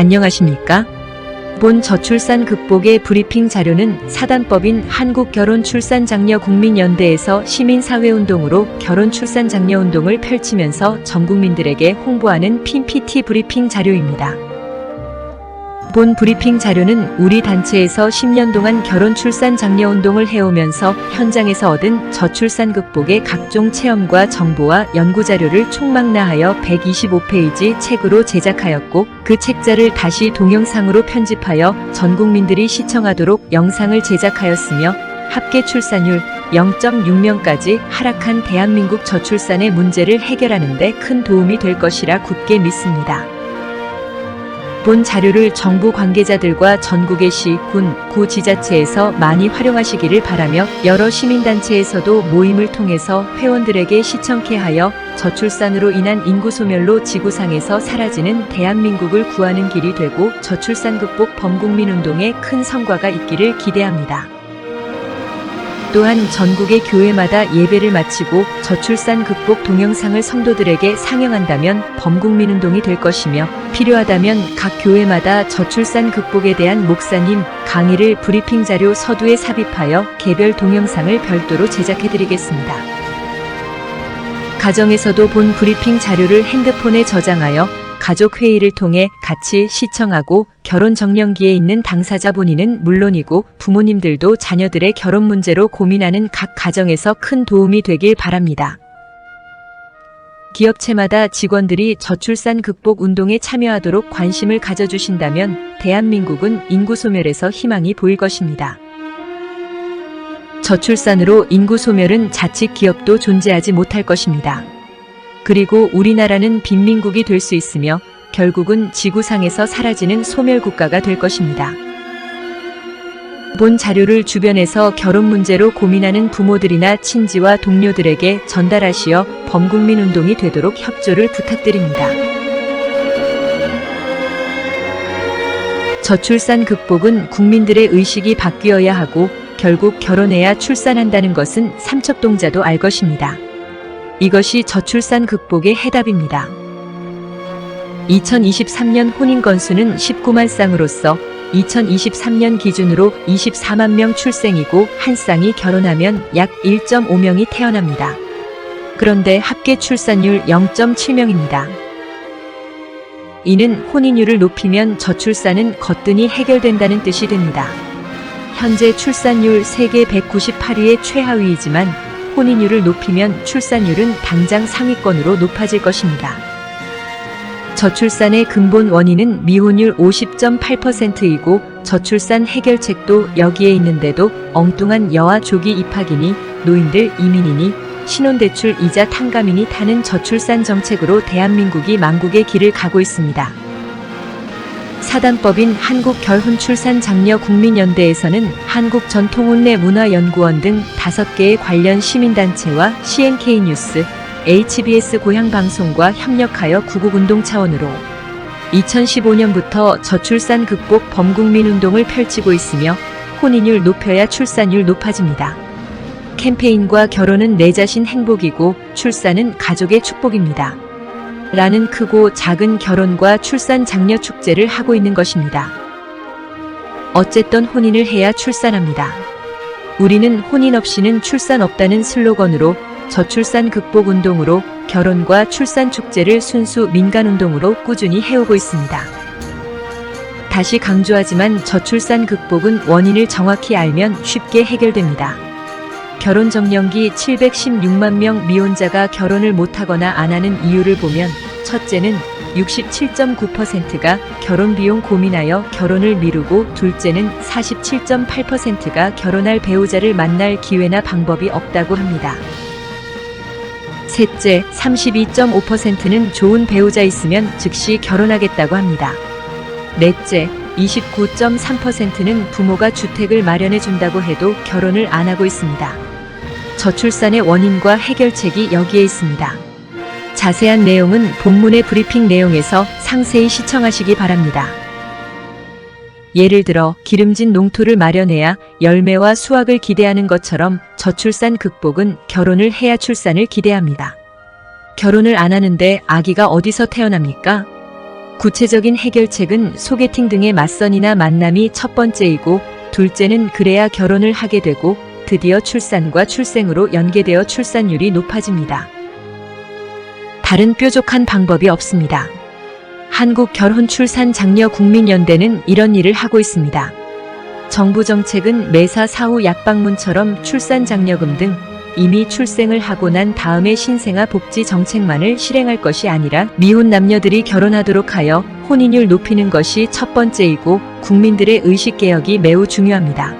안녕하십니까? 본 저출산 극복의 브리핑 자료는 사단법인 한국결혼출산장려국민연대에서 시민사회운동으로 결혼출산장려운동을 펼치면서 전 국민들에게 홍보하는 PPT 브리핑 자료입니다. 본 브리핑 자료는 우리 단체에서 10년 동안 결혼출산장려운동을 해오면서 현장에서 얻은 저출산 극복의 각종 체험과 정보와 연구자료를 총망라하여 125페이지 책으로 제작하였고 그 책자를 다시 동영상으로 편집하여 전 국민들이 시청하도록 영상을 제작하였으며 합계 출산율 0.6명까지 하락한 대한민국 저출산의 문제를 해결하는 데 큰 도움이 될 것이라 굳게 믿습니다. 본 자료를 정부 관계자들과 전국의 시, 군, 구 지자체에서 많이 활용하시기를 바라며 여러 시민단체에서도 모임을 통해서 회원들에게 시청케 하여 저출산으로 인한 인구 소멸로 지구상에서 사라지는 대한민국을 구하는 길이 되고 저출산 극복 범국민운동에 큰 성과가 있기를 기대합니다. 또한 전국의 교회마다 예배를 마치고 저출산 극복 동영상을 성도들에게 상영한다면 범국민운동이 될 것이며 필요하다면 각 교회마다 저출산 극복에 대한 목사님 강의를 브리핑 자료 서두에 삽입하여 개별 동영상을 별도로 제작해드리겠습니다. 가정에서도 본 브리핑 자료를 핸드폰에 저장하여 가족회의를 통해 같이 시청하고 결혼 정년기에 있는 당사자 본인은 물론이고 부모님들도 자녀들의 결혼 문제로 고민하는 각 가정에서 큰 도움이 되길 바랍니다. 기업체마다 직원들이 저출산 극복 운동에 참여하도록 관심을 가져주신다면 대한민국은 인구 소멸에서 희망이 보일 것입니다. 저출산으로 인구 소멸은 자칫 기업도 존재하지 못할 것입니다. 그리고 우리나라는 빈민국이 될 수 있으며 결국은 지구상에서 사라지는 소멸국가가 될 것입니다. 본 자료를 주변에서 결혼 문제로 고민하는 부모들이나 친지와 동료들에게 전달하시어 범국민운동이 되도록 협조를 부탁드립니다. 저출산 극복은 국민들의 의식이 바뀌어야 하고 결국 결혼해야 출산한다는 것은 삼척동자도 알 것입니다. 이것이 저출산 극복의 해답입니다. 2023년 혼인 건수는 19만 쌍으로서 2023년 기준으로 24만 명 출생이고 한 쌍이 결혼하면 약 1.5명이 태어납니다. 그런데 합계 출산율 0.7명입니다. 이는 혼인율을 높이면 저출산은 거뜬히 해결된다는 뜻이 됩니다. 현재 출산율 세계 198위의 최하위이지만 혼인율을 높이면 출산율은 당장 상위권으로 높아질 것입니다. 저출산의 근본 원인은 미혼율 50.8%이고 저출산 해결책도 여기에 있는데도 엉뚱한 여아 조기 입학이니 노인들 이민이니 신혼대출 이자 탕감이니 타는 저출산 정책으로 대한민국이 망국의 길을 가고 있습니다. 사단법인 한국결혼출산장려국민연대에서는 한국전통혼례문화연구원 등 5개의 관련 시민단체와 CNK뉴스, HBS 고향방송과 협력하여 구국운동 차원으로 2015년부터 저출산 극복 범국민운동을 펼치고 있으며 혼인율 높여야 출산율 높아집니다. 캠페인과 결혼은 내 자신 행복이고 출산은 가족의 축복입니다. 라는 크고 작은 결혼과 출산 장려 축제를 하고 있는 것입니다. 어쨌든 혼인을 해야 출산합니다. 우리는 혼인 없이는 출산 없다는 슬로건으로 저출산 극복 운동으로 결혼과 출산 축제를 순수 민간운동으로 꾸준히 해오고 있습니다. 다시 강조하지만 저출산 극복은 원인을 정확히 알면 쉽게 해결됩니다. 결혼 정년기 716만 명 미혼자가 결혼을 못하거나 안 하는 이유를 보면 첫째는 67.9%가 결혼 비용 고민하여 결혼을 미루고 둘째는 47.8%가 결혼할 배우자를 만날 기회나 방법이 없다고 합니다. 셋째, 32.5%는 좋은 배우자 있으면 즉시 결혼하겠다고 합니다. 넷째, 29.3%는 부모가 주택을 마련해 준다고 해도 결혼을 안 하고 있습니다. 저출산의 원인과 해결책이 여기에 있습니다. 자세한 내용은 본문의 브리핑 내용에서 상세히 시청하시기 바랍니다. 예를 들어 기름진 농토를 마련해야 열매와 수확을 기대하는 것처럼 저출산 극복은 결혼을 해야 출산을 기대합니다. 결혼을 안 하는데 아기가 어디서 태어납니까? 구체적인 해결책은 소개팅 등의 맞선이나 만남이 첫 번째이고, 둘째는 그래야 결혼을 하게 되고 드디어 출산과 출생으로 연계되어 출산율이 높아집니다. 다른 뾰족한 방법이 없습니다. 한국결혼출산장려국민연대는 이런 일을 하고 있습니다. 정부 정책은 매사 사후 약방문처럼 출산장려금 등 이미 출생을 하고 난 다음에 신생아 복지 정책만을 실행할 것이 아니라 미혼 남녀들이 결혼하도록 하여 혼인율 높이는 것이 첫 번째이고, 국민들의 의식개혁이 매우 중요합니다.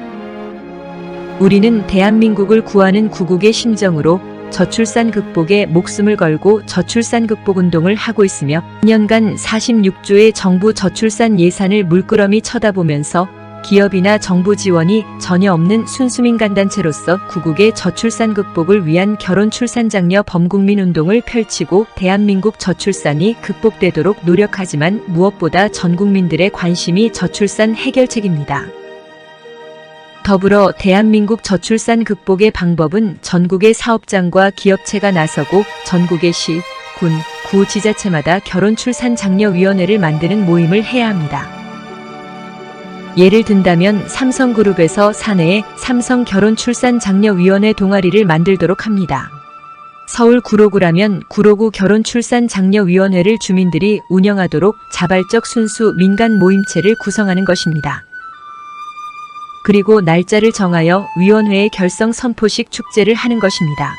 우리는 대한민국을 구하는 구국의 심정으로 저출산 극복에 목숨을 걸고 저출산 극복 운동을 하고 있으며, 2년간 46조의 정부 저출산 예산을 물끄러미 쳐다보면서 기업이나 정부 지원이 전혀 없는 순수민간단체로서 구국의 저출산 극복을 위한 결혼 출산 장려 범국민 운동을 펼치고 대한민국 저출산이 극복되도록 노력하지만, 무엇보다 전 국민들의 관심이 저출산 해결책입니다. 더불어 대한민국 저출산 극복의 방법은 전국의 사업장과 기업체가 나서고 전국의 시, 군, 구 지자체마다 결혼 출산 장려위원회를 만드는 모임을 해야 합니다. 예를 든다면 삼성그룹에서 사내에 삼성 결혼출산장려위원회 동아리를 만들도록 합니다. 서울 구로구라면 구로구 결혼출산장려위원회를 주민들이 운영하도록 자발적 순수 민간 모임체를 구성하는 것입니다. 그리고 날짜를 정하여 위원회의 결성 선포식 축제를 하는 것입니다.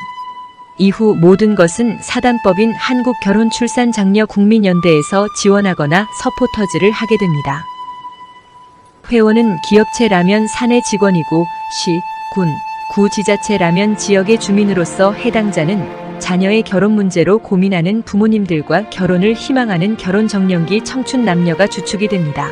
이후 모든 것은 사단법인 한국결혼출산장려국민연대에서 지원하거나 서포터즈를 하게 됩니다. 회원은 기업체라면 사내 직원이고, 시, 군, 구 지자체라면 지역의 주민으로서 해당자는 자녀의 결혼 문제로 고민하는 부모님들과 결혼을 희망하는 결혼정년기 청춘 남녀가 주축이 됩니다.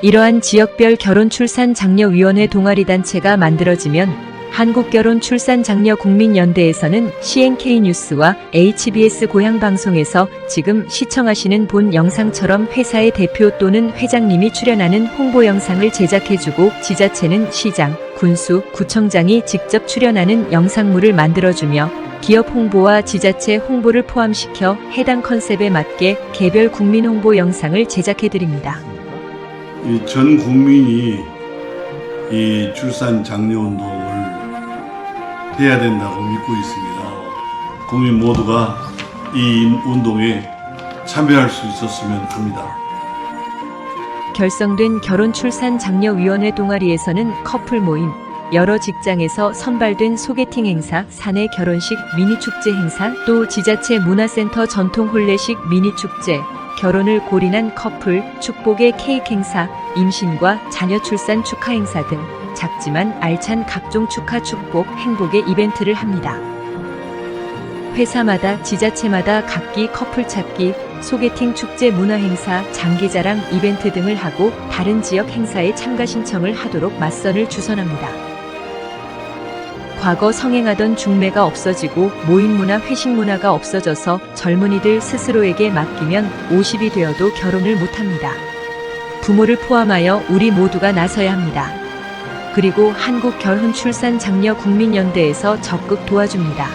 이러한 지역별 결혼출산장려위원회 동아리단체가 만들어지면 한국결혼출산장려국민연대에서는 CNK뉴스와 HBS 고향방송에서 지금 시청하시는 본 영상처럼 회사의 대표 또는 회장님이 출연하는 홍보 영상을 제작해주고, 지자체는 시장, 군수, 구청장이 직접 출연하는 영상물을 만들어주며 기업 홍보와 지자체 홍보를 포함시켜 해당 컨셉에 맞게 개별 국민 홍보 영상을 제작해드립니다. 전 국민이 이 출산 장려 운동을 해야 된다고 믿고 있습니다. 국민 모두가 이 운동에 참여할 수 있었으면 합니다. 결성된 결혼출산장려위원회 동아리에서는 커플 모임, 여러 직장에서 선발된 소개팅 행사, 사내 결혼식 미니축제 행사, 또 지자체 문화센터 전통 혼례식 미니축제, 결혼을 골인한 커플, 축복의 케이크 행사, 임신과 자녀 출산 축하 행사 등 작지만 알찬 각종 축하 축복 행복의 이벤트를 합니다. 회사마다 지자체마다 각기 커플 찾기, 소개팅 축제 문화 행사, 장기자랑 이벤트 등을 하고 다른 지역 행사에 참가 신청을 하도록 맞선을 주선합니다. 과거 성행하던 중매가 없어지고 모임 문화, 회식 문화가 없어져서 젊은이들 스스로에게 맡기면 50이 되어도 결혼을 못합니다. 부모를 포함하여 우리 모두가 나서야 합니다. 그리고 한국결혼출산장려국민연대에서 적극 도와줍니다.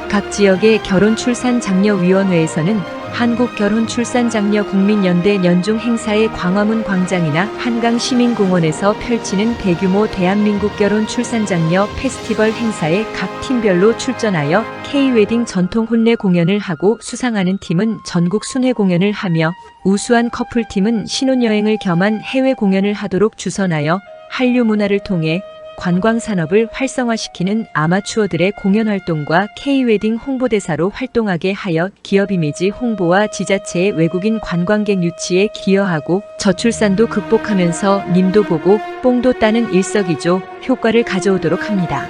각 지역의 결혼출산장려위원회에서는 한국결혼출산장려국민연대 연중 행사의 광화문 광장이나 한강시민공원에서 펼치는 대규모 대한민국 결혼출산장려 페스티벌 행사에 각 팀별로 출전하여 K-웨딩 전통 혼례 공연을 하고 수상하는 팀은 전국 순회 공연을 하며 우수한 커플팀은 신혼여행을 겸한 해외 공연을 하도록 주선하여 한류 문화를 통해 관광산업을 활성화시키는 아마추어들의 공연 활동과 K-웨딩 홍보대사로 활동하게 하여 기업 이미지 홍보와 지자체의 외국인 관광객 유치에 기여하고 저출산도 극복하면서 님도 보고 뽕도 따는 일석이조 효과를 가져오도록 합니다.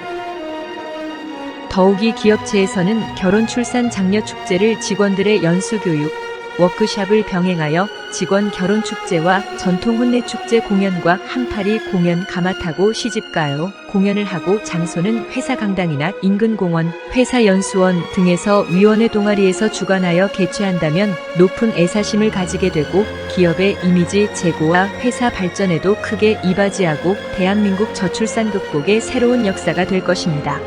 더욱이 기업체에서는 결혼출산 장려 축제를 직원들의 연수교육, 워크샵을 병행하여 직원 결혼축제와 전통 혼례축제 공연과 한파리 공연, 가마타고 시집가요 공연을 하고 장소는 회사 강당이나 인근 공원, 회사 연수원 등에서 위원회 동아리에서 주관하여 개최한다면 높은 애사심을 가지게 되고 기업의 이미지 제고와 회사 발전에도 크게 이바지하고 대한민국 저출산 극복의 새로운 역사가 될 것입니다.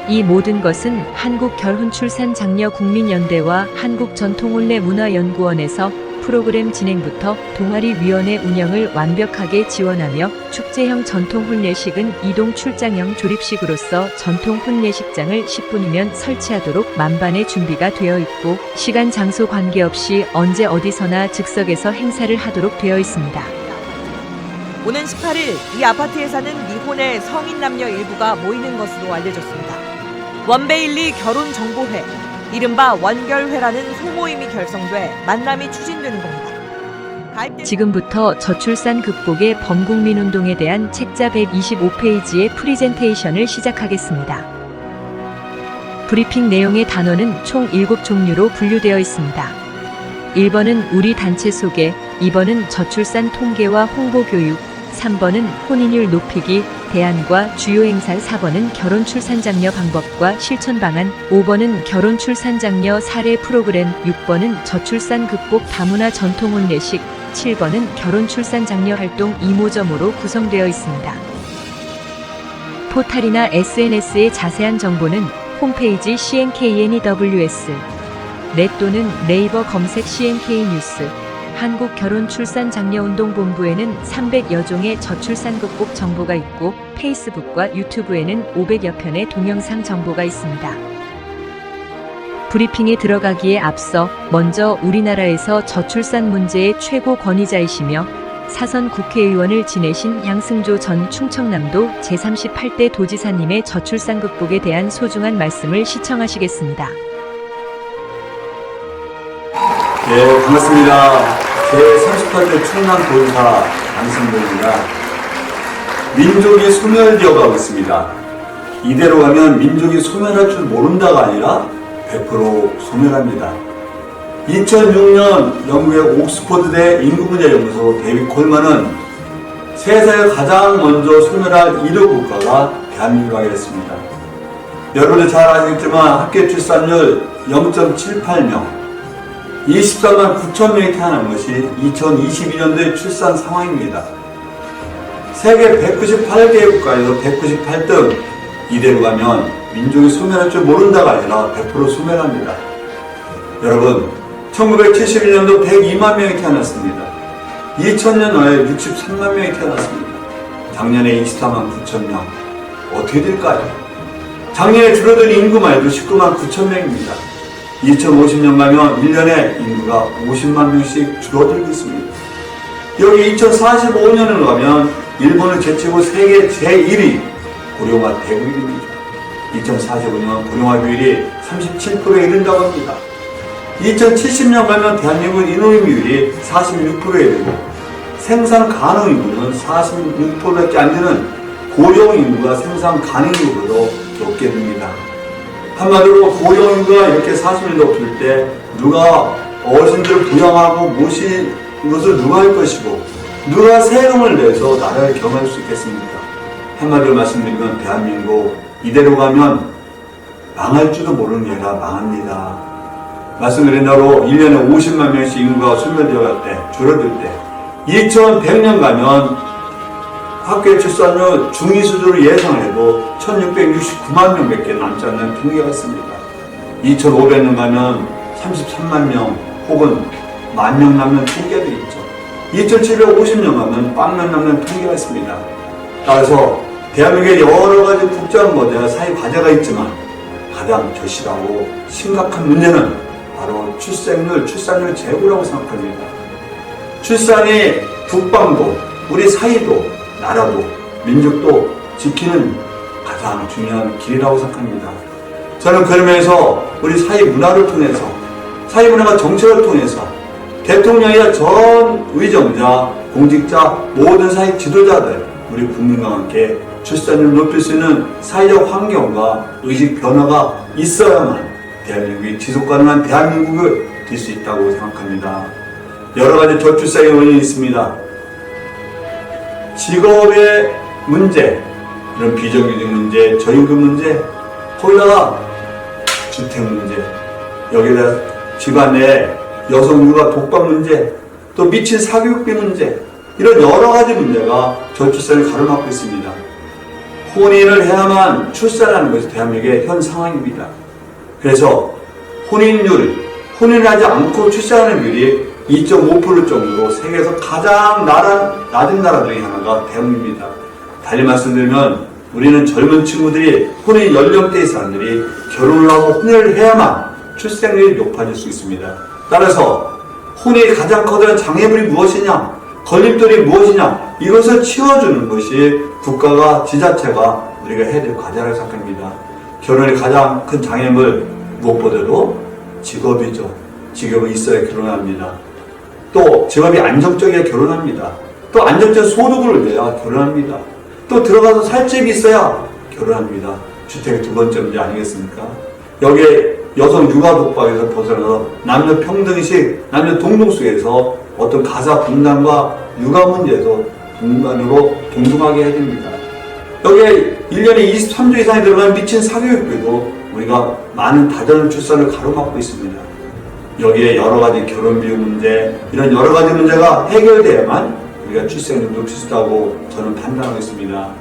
이 모든 것은 한국결혼출산장려국민연대와 한국전통혼례문화연구원에서 프로그램 진행부터 동아리위원회 운영을 완벽하게 지원하며 축제형 전통혼례식은 이동 출장형 조립식으로서 전통혼례식장을 10분이면 설치하도록 만반의 준비가 되어 있고 시간 장소 관계없이 언제 어디서나 즉석에서 행사를 하도록 되어 있습니다. 오는 18일 이 아파트에 사는 미혼의 성인 남녀 일부가 모이는 것으로 알려졌습니다. 원베일리 결혼정보회, 이른바 원결회라는 소모임이 결성돼 만남이 추진되는 겁니다. 지금부터 저출산 극복의 범국민운동에 대한 책자 125페이지의 프리젠테이션을 시작하겠습니다. 브리핑 내용의 단어는 총 7종류로 분류되어 있습니다. 1번은 우리 단체 소개, 2번은 저출산 통계와 홍보 교육, 3번은 혼인율 높이기, 대안과 주요 행사, 4번은 결혼 출산 장려 방법과 실천 방안, 5번은 결혼 출산 장려 사례 프로그램, 6번은 저출산 극복 다문화 전통 혼례식, 7번은 결혼 출산 장려 활동 이모저모로 구성되어 있습니다. 포탈이나 SNS의 자세한 정보는 홈페이지 CNKNEWS, 넷 또는 네이버 검색 CNK뉴스, 한국결혼출산장려운동본부에는 300여 종의 저출산 극복 정보가 있고 페이스북과 유튜브에는 500여 편의 동영상 정보가 있습니다. 브리핑에 들어가기에 앞서 먼저 우리나라에서 저출산 문제의 최고 권위자이시며 사선 국회의원을 지내신 양승조 전 충청남도 제38대 도지사님의 저출산 극복에 대한 소중한 말씀을 시청하시겠습니다. 네, 반갑습니다. 제38대 충남도지사 양승조입니다. 민족이 소멸되어가고 있습니다. 이대로 가면 민족이 소멸할 줄 모른다가 아니라 100% 소멸합니다. 2006년 영국의 옥스퍼드대 인구문제연구소 데이빗 콜먼은 세상에 가장 먼저 소멸할 1호 국가가 대한민국이라고 했습니다. 여러분들 잘 아시겠지만 합계 출산율 0.78명, 23만 9천 명이 태어난 것이 2022년도의 출산 상황입니다. 세계 198개 국가에서 198등, 이대로 가면 민족이 소멸할 줄 모른다가 아니라 100% 소멸합니다. 여러분, 1971년도 102만 명이 태어났습니다. 2000년에 63만 명이 태어났습니다. 작년에 24만 9천 명. 어떻게 될까요? 작년에 줄어든 인구만 해도 19만 9천 명입니다. 2050년 가면 1년에 인구가 50만 명씩 줄어들고 있습니다. 여기 2045년으로 가면 일본을 제치고 세계 제1위 고령화 대국입니다. 2045년 고령화 비율이 37%에 이른다고 합니다. 2070년 가면 대한민국 인口비율이 46%에 이르고 생산 가능 인구는 46%밖에 안 되는 고령 인구가 생산 가능 인구보다 높게 됩니다. 한마디로 고령 인구가 이렇게 40일 높을 때 누가 어르신들을 부양하고 모실 것을 누가 할 것이고 누가 세금을 내서 나라를 경험할 수 있겠습니까? 한마디로 말씀드리면 대한민국 이대로 가면 망할 줄도 모르는 게 아니라 망합니다. 말씀드린 대로 1년에 50만 명씩 인구가 소멸되어 갈 때, 줄어들 때 2100년 가면 학교 출산율 중위 수준으로 예상을 해도 1669만 명밖에 남지 않는 통계가 있습니다. 2500년 가면 33만 명 혹은 10,000명 남는 통계도 있죠. 2750년 가면 10,000명 남는 통계가 있습니다. 따라서 대한민국에 여러 가지 국제적 문제와 사회 과제가 있지만 가장 절실하고 심각한 문제는 바로 출산율 제고라고 생각합니다. 출산이 국방도, 우리 사회도, 나라도, 민족도 지키는 가장 중요한 길이라고 생각합니다. 저는 그러면서 우리 사회 문화를 통해서, 사회 문화가 정책을 통해서 대통령이나 전 의정자, 공직자, 모든 사회 지도자들, 우리 국민과 함께 출산율을 높일 수 있는 사회적 환경과 의식 변화가 있어야만 대한민국이 지속가능한 대한민국을 될 수 있다고 생각합니다. 여러 가지 저출산의 원인이 있습니다. 직업의 문제, 이런 비정규직 문제, 저임금 문제, 거기다가 주택 문제, 여기다 집안에 여성 육아 독박 문제, 또 미친 사교육비 문제, 이런 여러 가지 문제가 저출산을 가로막고 있습니다. 혼인을 해야만 출산하는 것이 대한민국의 현 상황입니다. 그래서 혼인하지 않고 출산하는 비율이 2.5% 정도로 세계에서 가장 낮은 나라 중에 하나가 대한민국입니다. 달리 말씀드리면 우리는 젊은 친구들이 혼인 연령대의 사람들이 결혼을 하고 혼인을 해야만 출생률이 높아질 수 있습니다. 따라서 혼인의 가장 커다란 장애물이 무엇이냐, 걸림돌이 무엇이냐, 이것을 치워주는 것이 국가가 지자체가 우리가 해야 될 과제라고 생각합니다. 결혼의 가장 큰 장애물 무엇보다도 직업이죠. 직업이 있어야 결혼합니다. 또 직업이 안정적이어야 결혼합니다. 또 안정적인 소득을 내야 결혼합니다. 또 들어가서 살 집이 있어야 결혼합니다. 주택의 두 번째 문제 아니겠습니까? 여기에 여성 육아 독박에서 벗어나서 남녀 평등식, 남녀 동등 속에서 어떤 가사 분담과 육아 문제에서 동등하게 해야 됩니다. 여기에 1년에 23조 이상이 들어가는 미친 사교육비도 우리가 많은 다자녀 출산을 가로막고 있습니다. 여기에 여러 가지 결혼 비용 문제, 이런 여러 가지 문제가 해결돼야만 우리가 출생률을 높일 수 있다고 저는 판단하고 있습니다.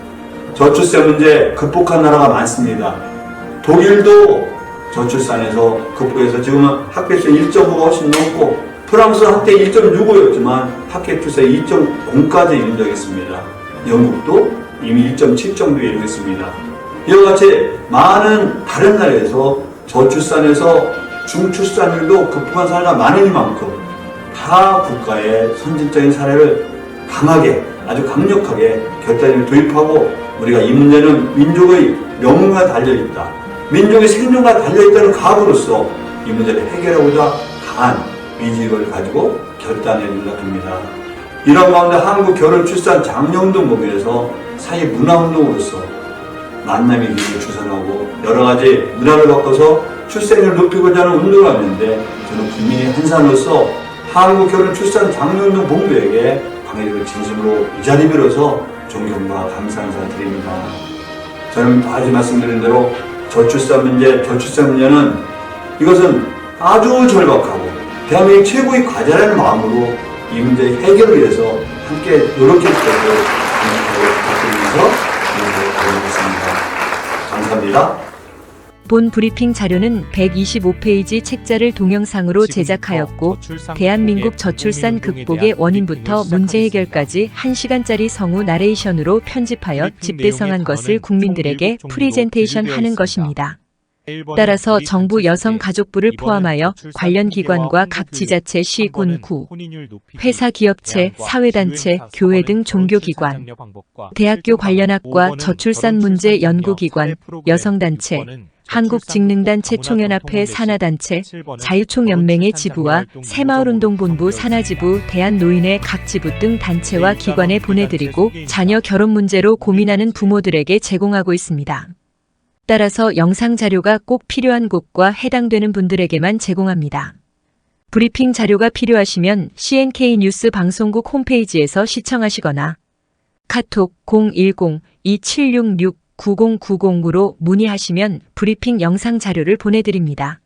저출생 문제 극복한 나라가 많습니다. 독일도 저출산에서 극복해서 지금은 합계 출생 1.5가 훨씬 넘고, 프랑스는 한때 1.65였지만 합계 출생 2.0까지 이룬 적이 있습니다. 영국도 이미 1.7 정도에 이르고 있습니다. 이와 같이 많은 다른 나라에서 저출산에서 중출산율도 극복한 사례가 많으니만큼 타 국가의 선진적인 사례를 강하게, 아주 강력하게 결단을 도입하고, 우리가 이 문제는 민족의 명예가 달려있다, 민족의 생존과 달려있다는 각오로서 이 문제를 해결하고자 강한 의지를 가지고 결단해 준다 합니다. 이런 가운데 한국 결혼 출산 장려운동 모임에서 사회 문화운동으로서 만남의 기회를 주선하고 여러 가지 문화를 바꿔서 출생률을 높이고자 하는 운동을 하는데, 저는 국민의 한 사람으로서 한국 결혼 출산 장려운동 본부에게 강의를 진심으로 이 자리 빌어서 존경과 감사 인사드립니다. 저는 다시 말씀드린 대로 저출산 문제는 이것은 아주 절박하고 대한민국 최고의 과제라는 마음으로 이 문제 해결을 위해서 함께 노력해주시고 부탁드리면서 인사드리겠습니다. 감사합니다. 본 브리핑 자료는 125페이지 책자를 동영상으로 제작하였고, 대한민국 저출산 극복의 원인부터 문제 해결까지 1시간짜리 성우 나레이션으로 편집하여 집대성한 것을 국민들에게 프리젠테이션 하는 것입니다. 따라서 정부 여성가족부를 포함하여 관련 기관과 각 지자체, 시, 군, 구, 회사, 기업체, 사회단체, 교회 등 종교기관, 대학교 관련 학과, 저출산 문제 연구기관, 여성단체, 한국직능단체 총연합회 산하단체, 자유총연맹의 지부와 새마을운동본부 산하지부, 대한노인회 각 지부 등 단체와 기관에 보내드리고 자녀 결혼 문제로 고민하는 부모들에게 제공하고 있습니다. 따라서 영상 자료가 꼭 필요한 곳과 해당되는 분들에게만 제공합니다. 브리핑 자료가 필요하시면 CNK 뉴스 방송국 홈페이지에서 시청하시거나 카톡 010-2766-9090으로 문의하시면 브리핑 영상 자료를 보내드립니다.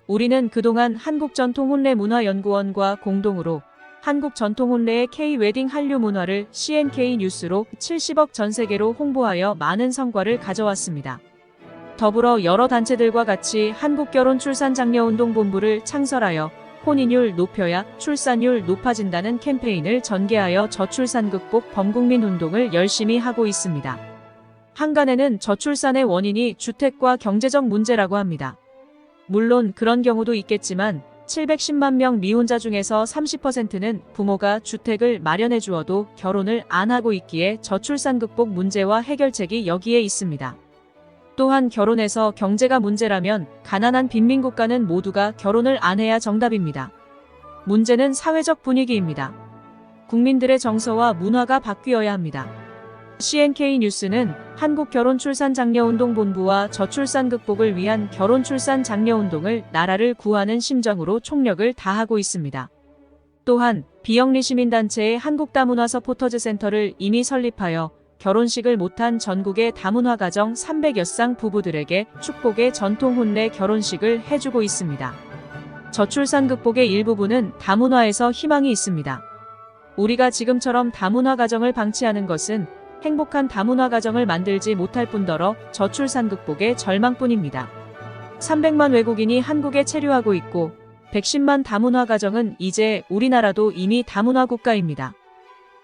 우리는 그동안 한국전통혼례문화연구원과 공동으로 한국전통혼례의 K-웨딩 한류 문화를 CNK 뉴스로 70억 전 세계로 홍보하여 많은 성과를 가져왔습니다. 더불어 여러 단체들과 같이 한국결혼출산장려운동본부를 창설하여 혼인율 높여야 출산율 높아진다는 캠페인을 전개하여 저출산 극복 범국민 운동을 열심히 하고 있습니다. 한간에는 저출산의 원인이 주택과 경제적 문제라고 합니다. 물론 그런 경우도 있겠지만 710만 명 미혼자 중에서 30%는 부모가 주택을 마련해 주어도 결혼을 안 하고 있기에 저출산 극복 문제와 해결책이 여기에 있습니다. 또한 결혼해서 경제가 문제라면 가난한 빈민국가는 모두가 결혼을 안 해야 정답입니다. 문제는 사회적 분위기입니다. 국민들의 정서와 문화가 바뀌어야 합니다. CNK 뉴스는 한국결혼출산장려운동본부와 저출산 극복을 위한 결혼출산장려운동을 나라를 구하는 심정으로 총력을 다하고 있습니다. 또한 비영리 시민단체의 한국다문화 서포터즈 센터를 이미 설립하여 결혼식을 못한 전국의 다문화 가정 300여 쌍 부부들에게 축복의 전통 혼례 결혼식을 해주고 있습니다. 저출산 극복의 일부분은 다문화에서 희망이 있습니다. 우리가 지금처럼 다문화 가정을 방치하는 것은 행복한 다문화 가정을 만들지 못할 뿐더러 저출산 극복의 절망뿐입니다. 300만 외국인이 한국에 체류하고 있고 110만 다문화 가정은 이제 우리나라도 이미 다문화 국가입니다.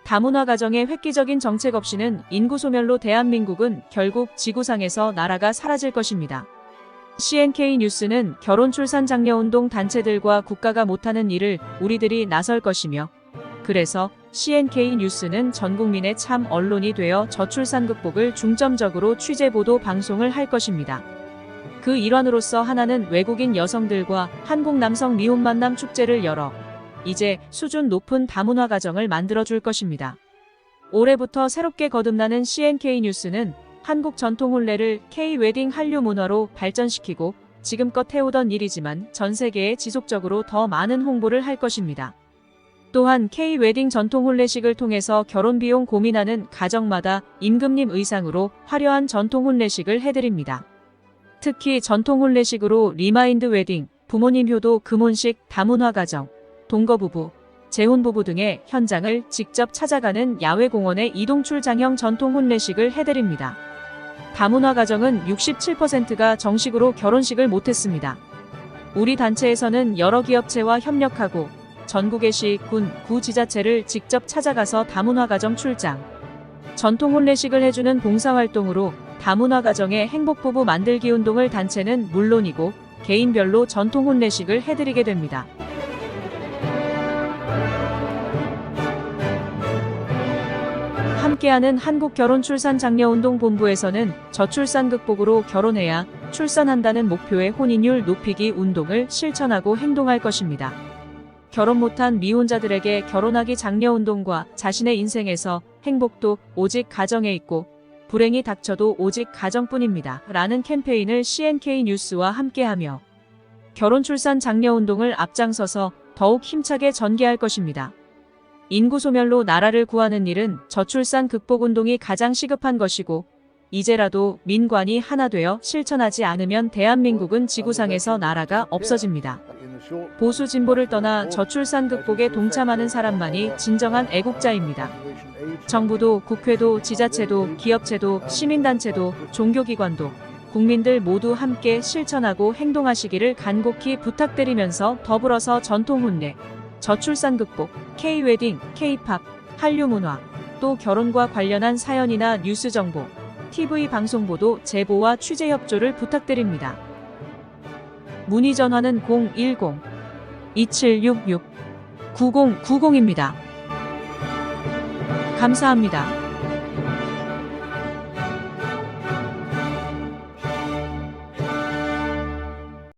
다문화 가정의 획기적인 정책 없이는 인구 소멸로 대한민국은 결국 지구상에서 나라가 사라질 것입니다. CNK 뉴스는 결혼 출산 장려 운동 단체들과 국가가 못하는 일을 우리들이 나설 것이며, 그래서 CNK 뉴스는 전 국민의 참 언론이 되어 저출산 극복을 중점적으로 취재 보도 방송을 할 것입니다. 그 일환으로서 하나는 외국인 여성들과 한국 남성 미혼 만남 축제를 열어 이제 수준 높은 다문화 가정을 만들어 줄 것입니다. 올해부터 새롭게 거듭나는 CNK 뉴스는 한국 전통 혼례를 K-웨딩 한류 문화로 발전시키고 지금껏 해오던 일이지만 전 세계에 지속적으로 더 많은 홍보를 할 것입니다. 또한 K-웨딩 전통 혼례식을 통해서 결혼 비용 고민하는 가정마다 임금님 의상으로 화려한 전통 혼례식을 해드립니다. 특히 전통 혼례식으로 리마인드 웨딩, 부모님 효도 금혼식, 다문화 가정, 동거부부, 재혼부부 등의 현장을 직접 찾아가는 야외공원의 이동출장형 전통 혼례식을 해드립니다. 다문화 가정은 67%가 정식으로 결혼식을 못했습니다. 우리 단체에서는 여러 기업체와 협력하고 전국의 시, 군, 구 지자체를 직접 찾아가서 다문화 가정 출장, 전통 혼례식을 해주는 봉사활동으로 다문화 가정의 행복부부 만들기 운동을 단체는 물론이고 개인별로 전통 혼례식을 해드리게 됩니다. 함께하는 한국결혼출산장려운동본부에서는 저출산 극복으로 결혼해야 출산한다는 목표의 혼인율 높이기 운동을 실천하고 행동할 것입니다. 결혼 못한 미혼자들에게 결혼하기 장려운동과 자신의 인생에서 행복도 오직 가정에 있고 불행이 닥쳐도 오직 가정뿐입니다. 라는 캠페인을 CNK 뉴스와 함께하며 결혼출산 장려운동을 앞장서서 더욱 힘차게 전개할 것입니다. 인구 소멸로 나라를 구하는 일은 저출산 극복 운동이 가장 시급한 것이고, 이제라도 민관이 하나 되어 실천하지 않으면 대한민국은 지구상에서 나라가 없어집니다. 보수 진보를 떠나 저출산 극복에 동참하는 사람만이 진정한 애국자입니다. 정부도, 국회도, 지자체도, 기업체도, 시민단체도, 종교기관도 국민들 모두 함께 실천하고 행동하시기를 간곡히 부탁드리면서 더불어서 전통 혼례, 저출산 극복, K-웨딩, K-팝, 한류 문화, 또 결혼과 관련한 사연이나 뉴스 정보, TV 방송 보도 제보와 취재 협조를 부탁드립니다. 문의 전화는 010-2766-9090입니다. 감사합니다.